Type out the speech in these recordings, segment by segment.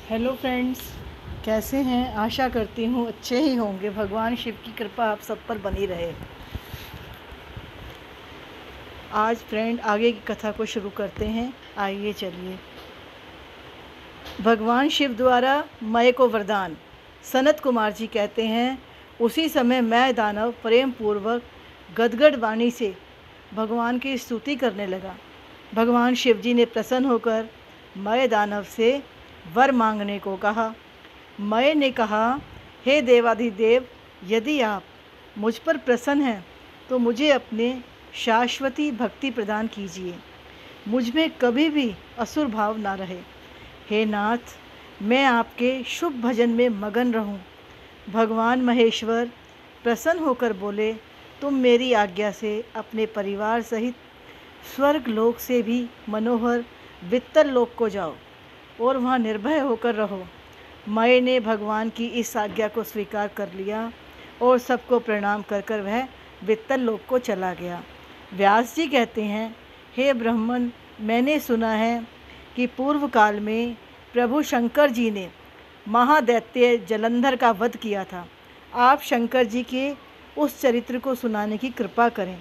Hello friends, कैसे हैं। आशा करती हूँ अच्छे ही होंगे। भगवान शिव की कृपा आप सब पर बनी रहे। आज फ्रेंड आगे की कथा को शुरू करते हैं। आइए चलिए। भगवान शिव द्वारा मय को वरदान। सनत कुमार जी कहते हैं, उसी समय मैं दानव प्रेम पूर्वक गदगद वाणी से भगवान की स्तुति करने लगा। भगवान शिव जी ने प्रसन्न होकर मय दानव से वर मांगने को कहा। मय ने कहा, हे देवाधिदेव, यदि आप मुझ पर प्रसन्न हैं तो मुझे अपने शाश्वती भक्ति प्रदान कीजिए। मुझ में कभी भी असुर भाव ना रहे। हे नाथ, मैं आपके शुभ भजन में मगन रहूं। भगवान महेश्वर प्रसन्न होकर बोले, तुम मेरी आज्ञा से अपने परिवार सहित स्वर्ग लोक से भी मनोहर वित्तल लोक को जाओ और वहाँ निर्भय होकर रहो। मय ने भगवान की इस आज्ञा को स्वीकार कर लिया और सबको प्रणाम कर कर वह वित्तल लोक को चला गया। व्यास जी कहते हैं, हे ब्राह्मण, मैंने सुना है कि पूर्व काल में प्रभु शंकर जी ने महादैत्य जलंधर का वध किया था। आप शंकर जी के उस चरित्र को सुनाने की कृपा करें।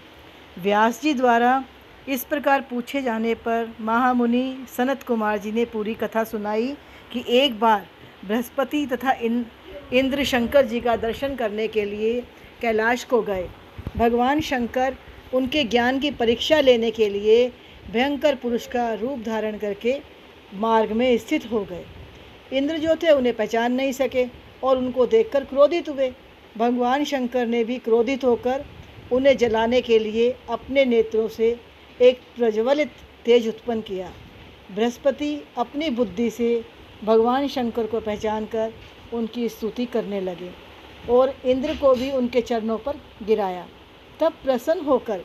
व्यास जी द्वारा इस प्रकार पूछे जाने पर महामुनि सनत कुमार जी ने पूरी कथा सुनाई कि एक बार बृहस्पति तथा इंद्र शंकर जी का दर्शन करने के लिए कैलाश को गए। भगवान शंकर उनके ज्ञान की परीक्षा लेने के लिए भयंकर पुरुष का रूप धारण करके मार्ग में स्थित हो गए। इंद्र जो थे उन्हें पहचान नहीं सके और उनको देखकर क्रोधित हुए। भगवान शंकर ने भी क्रोधित होकर उन्हें जलाने के लिए अपने नेत्रों से एक प्रज्वलित तेज उत्पन्न किया। बृहस्पति अपनी बुद्धि से भगवान शंकर को पहचान कर उनकी स्तुति करने लगे और इंद्र को भी उनके चरणों पर गिराया। तब प्रसन्न होकर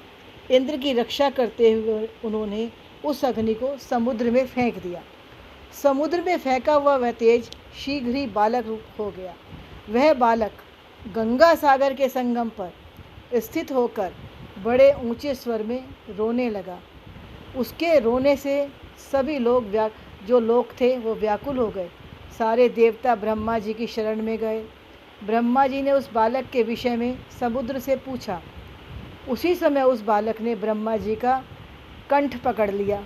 इंद्र की रक्षा करते हुए उन्होंने उस अग्नि को समुद्र में फेंक दिया। समुद्र में फेंका हुआ वह तेज शीघ्र ही बालक रूप हो गया। वह बालक गंगा सागर के संगम पर स्थित होकर बड़े ऊंचे स्वर में रोने लगा। उसके रोने से सभी लोग जो लोग थे वो व्याकुल हो गए। सारे देवता ब्रह्मा जी की शरण में गए। ब्रह्मा जी ने उस बालक के विषय में समुद्र से पूछा। उसी समय उस बालक ने ब्रह्मा जी का कंठ पकड़ लिया।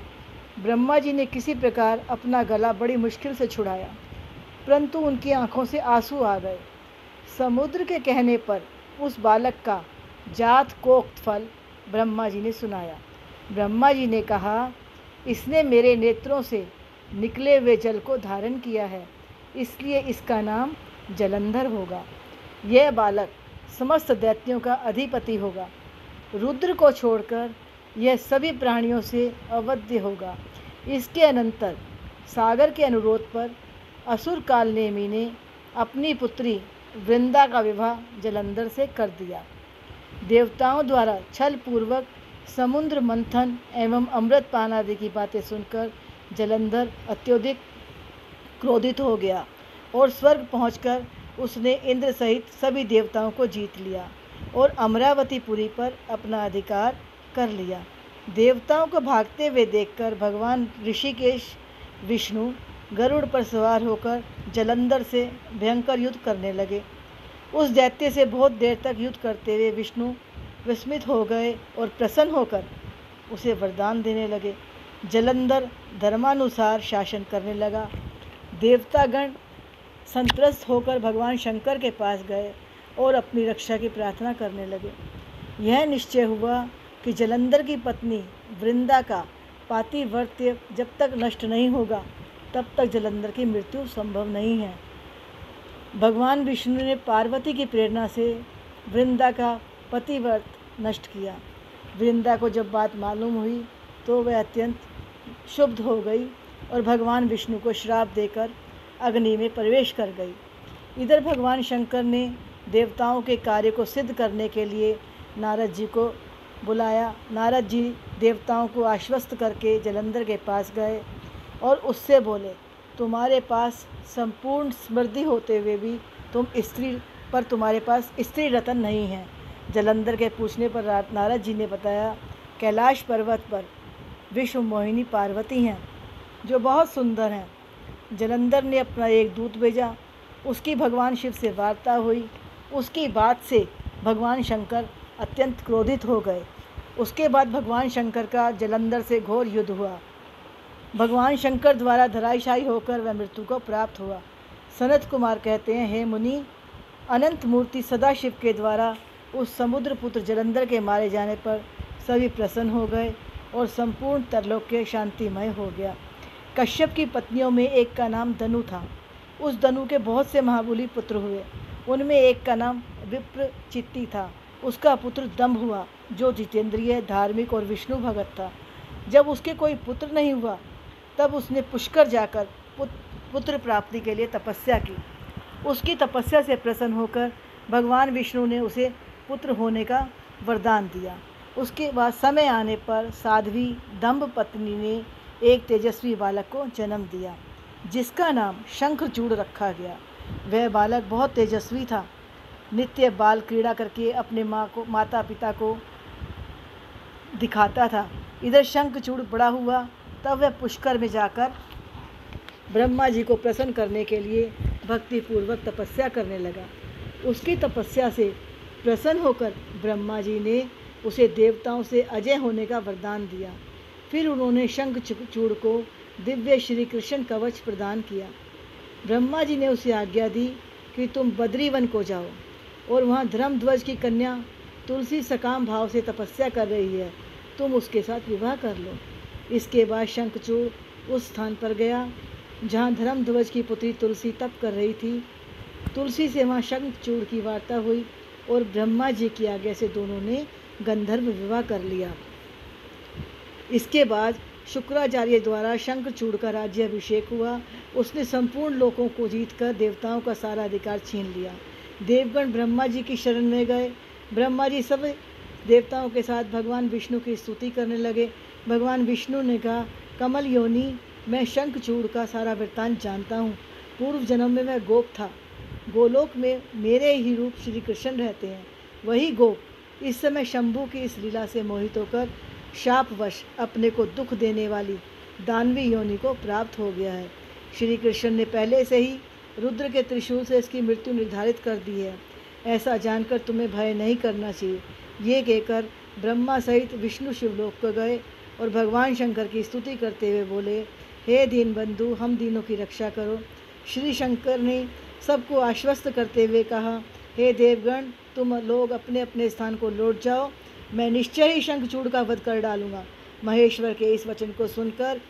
ब्रह्मा जी ने किसी प्रकार अपना गला बड़ी मुश्किल से छुड़ाया, परंतु उनकी आंखों से आंसू आ गए। समुद्र के कहने पर उस बालक का जात कोक्त फल ब्रह्मा जी ने सुनाया। ब्रह्मा जी ने कहा, इसने मेरे नेत्रों से निकले हुए जल को धारण किया है, इसलिए इसका नाम जलंधर होगा। यह बालक समस्त दैत्यों का अधिपति होगा। रुद्र को छोड़कर यह सभी प्राणियों से अवध्य होगा। इसके अनंतर सागर के अनुरोध पर असुर कालनेमी ने अपनी पुत्री वृंदा का विवाह जलंधर से कर दिया। देवताओं द्वारा छल पूर्वक समुद्र मंथन एवं अमृत पान आदि की बातें सुनकर जलंधर अत्यधिक क्रोधित हो गया और स्वर्ग पहुंचकर उसने इंद्र सहित सभी देवताओं को जीत लिया और अमरावतीपुरी पर अपना अधिकार कर लिया। देवताओं को भागते हुए देखकर भगवान ऋषिकेश विष्णु गरुड़ पर सवार होकर जलंधर से भयंकर युद्ध करने लगे। उस दैत्य से बहुत देर तक युद्ध करते हुए विष्णु विस्मित हो गए और प्रसन्न होकर उसे वरदान देने लगे। जलंधर धर्मानुसार शासन करने लगा। देवतागण संत्रस्त होकर भगवान शंकर के पास गए और अपनी रक्षा की प्रार्थना करने लगे। यह निश्चय हुआ कि जलंधर की पत्नी वृंदा का पातिव्रत्य जब तक नष्ट नहीं होगा तब तक जलंधर की मृत्यु संभव नहीं है। भगवान विष्णु ने पार्वती की प्रेरणा से वृंदा का पतिव्रत नष्ट किया। वृंदा को जब बात मालूम हुई तो वह अत्यंत क्षुब्ध हो गई और भगवान विष्णु को श्राप देकर अग्नि में प्रवेश कर गई। इधर भगवान शंकर ने देवताओं के कार्य को सिद्ध करने के लिए नारद जी को बुलाया। नारद जी देवताओं को आश्वस्त करके जलंधर के पास गए और उससे बोले, तुम्हारे पास संपूर्ण समृद्धि होते हुए भी तुम्हारे पास स्त्री रतन नहीं है। जलंधर के पूछने पर नारद जी ने बताया, कैलाश पर्वत पर विश्व मोहिनी पार्वती हैं जो बहुत सुंदर हैं। जलंधर ने अपना एक दूत भेजा। उसकी भगवान शिव से वार्ता हुई। उसकी बात से भगवान शंकर अत्यंत क्रोधित हो गए। उसके बाद भगवान शंकर का जलंधर से घोर युद्ध हुआ। भगवान शंकर द्वारा धराशायी होकर वह मृत्यु को प्राप्त हुआ। सनत कुमार कहते हैं, हे मुनि, अनंत मूर्ति सदाशिव के द्वारा उस समुद्र पुत्र जलंधर के मारे जाने पर सभी प्रसन्न हो गए और संपूर्ण त्रैलोक्य शांतिमय हो गया। कश्यप की पत्नियों में एक का नाम दनु था। उस दनु के बहुत से महाबली पुत्र हुए। उनमें एक का नाम विप्रचित्ति था। उसका पुत्र दम्भ हुआ, जो जितेंद्रिय, धार्मिक और विष्णु भगत था। जब उसके कोई पुत्र नहीं हुआ, तब उसने पुष्कर जाकर पुत्र प्राप्ति के लिए तपस्या की। उसकी तपस्या से प्रसन्न होकर भगवान विष्णु ने उसे पुत्र होने का वरदान दिया। उसके बाद समय आने पर साध्वी दम्भ पत्नी ने एक तेजस्वी बालक को जन्म दिया, जिसका नाम शंखचूड़ रखा गया। वह बालक बहुत तेजस्वी था। नित्य बाल क्रीड़ा करके अपने माता पिता को दिखाता था। इधर शंखचूड़ बड़ा हुआ, तब वह पुष्कर में जाकर ब्रह्मा जी को प्रसन्न करने के लिए भक्तिपूर्वक तपस्या करने लगा। उसकी तपस्या से प्रसन्न होकर ब्रह्मा जी ने उसे देवताओं से अजय होने का वरदान दिया। फिर उन्होंने शंखचूड़ को दिव्य श्री कृष्ण कवच प्रदान किया। ब्रह्मा जी ने उसे आज्ञा दी कि तुम बद्रीवन को जाओ और वहाँ धर्मध्वज की कन्या तुलसी सकाम भाव से तपस्या कर रही है, तुम उसके साथ विवाह कर लो। इसके बाद शंखचूड़ उस स्थान पर गया जहाँ धर्मध्वज की पुत्री तुलसी तप कर रही थी। तुलसी से वहाँ शंखचूड़ की वार्ता हुई और ब्रह्मा जी की आज्ञा से दोनों ने गंधर्व विवाह कर लिया। इसके बाद शुक्राचार्य द्वारा शंखचूड़ का राज्याभिषेक हुआ। उसने संपूर्ण लोकों को जीतकर देवताओं का सारा अधिकार छीन लिया। देवगण ब्रह्मा जी की शरण में गए। ब्रह्मा जी सब देवताओं के साथ भगवान विष्णु की स्तुति करने लगे। भगवान विष्णु ने कहा, कमल योनि, मैं शंखचूड़ का सारा वृत्तांत जानता हूँ। पूर्व जन्म में मैं गोप था। गोलोक में मेरे ही रूप श्री कृष्ण रहते हैं। वही गोप इस समय शंभु की इस लीला से मोहित होकर शापवश अपने को दुख देने वाली दानवी योनि को प्राप्त हो गया है। श्री कृष्ण ने पहले से ही रुद्र के त्रिशूल से इसकी मृत्यु निर्धारित कर दी है। ऐसा जानकर तुम्हें भय नहीं करना चाहिए। ये कहकर ब्रह्मा सहित विष्णु शिवलोक को गए और भगवान शंकर की स्तुति करते हुए बोले, हे दीनबंधु, हम दीनों की रक्षा करो। श्री शंकर ने सबको आश्वस्त करते हुए कहा, हे देवगण, तुम लोग अपने अपने स्थान को लौट जाओ। मैं निश्चय ही शंखचूड़ का वध कर डालूंगा। महेश्वर के इस वचन को सुनकर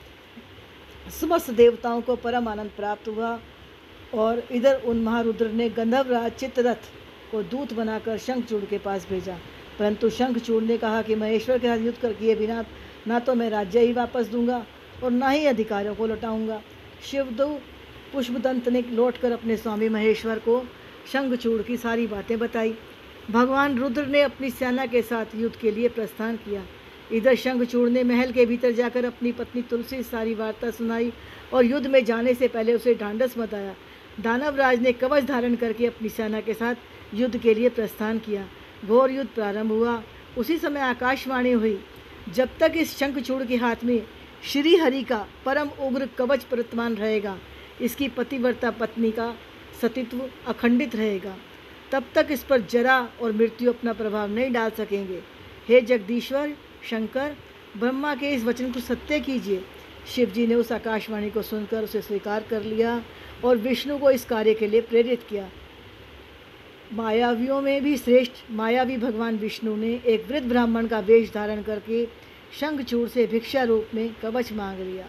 समस्त देवताओं को परम आनंद प्राप्त हुआ। और इधर उन महारुद्र ने गंधर्वराज चित्ररथ को दूत बनाकर शंखचूड़ के पास भेजा, परंतु शंखचूड़ ने कहा कि महेश्वर के साथ युद्ध कर किए बिना ना तो मैं राज्य ही वापस दूंगा और ना ही अधिकारियों को लौटाऊंगा। शिवदूत पुष्पदंत ने लौटकर अपने स्वामी महेश्वर को शंखचूड़ की सारी बातें बताई। भगवान रुद्र ने अपनी सेना के साथ युद्ध के लिए प्रस्थान किया। इधर शंखचूड़ ने महल के भीतर जाकर अपनी पत्नी तुलसी सारी वार्ता सुनाई और युद्ध में जाने से पहले उसे ढांढस बताया। दानवराज ने कवच धारण करके अपनी सेना के साथ युद्ध के लिए प्रस्थान किया। घोर युद्ध प्रारंभ हुआ। उसी समय आकाशवाणी हुई, जब तक इस शंखचूड़ के हाथ में श्री हरि का परम उग्र कवच वर्तमान रहेगा, इसकी पतिव्रता पत्नी का सतीत्व अखंडित रहेगा, तब तक इस पर जरा और मृत्यु अपना प्रभाव नहीं डाल सकेंगे। हे जगदीश्वर शंकर, ब्रह्मा के इस वचन को सत्य कीजिए। शिव जी ने उस आकाशवाणी को सुनकर उसे स्वीकार कर लिया और विष्णु को इस कार्य के लिए प्रेरित किया। मायावियों में भी श्रेष्ठ मायावी भगवान विष्णु ने एक वृद्ध ब्राह्मण का वेश धारण करके शंखचूड़ से भिक्षा रूप में कवच मांग लिया।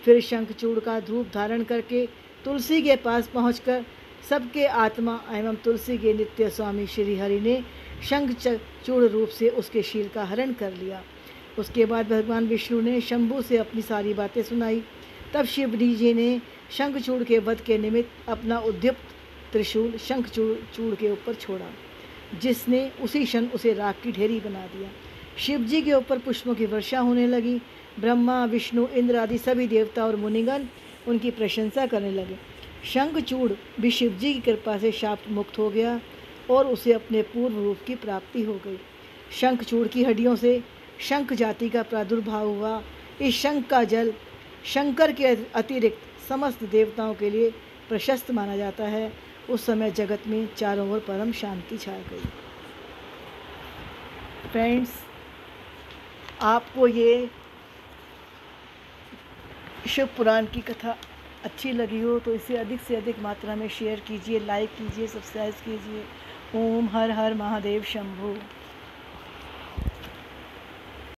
फिर शंखचूड़ का रूप धारण करके तुलसी के पास पहुंचकर सबके आत्मा एवं तुलसी के नित्य स्वामी श्री हरि ने शंखचूड़ रूप से उसके शील का हरण कर लिया। उसके बाद भगवान विष्णु ने शंभु से अपनी सारी बातें सुनाई। तब शिव जी ने शंखचूड़ के वध के निमित्त अपना उद्युक्त त्रिशूल शंखचूड़ के ऊपर छोड़ा, जिसने उसी क्षण उसे राख की ढेरी बना दिया। शिव जी के ऊपर पुष्पों की वर्षा होने लगी। ब्रह्मा, विष्णु, इंद्र आदि सभी देवता और मुनिगण उनकी प्रशंसा करने लगे। शंखचूड़ भी शिव जी की कृपा से शाप मुक्त हो गया और उसे अपने पूर्व रूप की प्राप्ति हो गई। शंखचूड़ की हड्डियों से शंख जाति का प्रादुर्भाव हुआ। इस शंख का जल शंकर के अतिरिक्त समस्त देवताओं के लिए प्रशस्त माना जाता है। उस समय जगत में चारों ओर परम शांति छा गई। फ्रेंड्स, आपको ये शिव पुराण की कथा अच्छी लगी हो तो इसे अधिक से अधिक मात्रा में शेयर कीजिए, लाइक कीजिए, सब्सक्राइब कीजिए। ओम हर हर महादेव शंभु।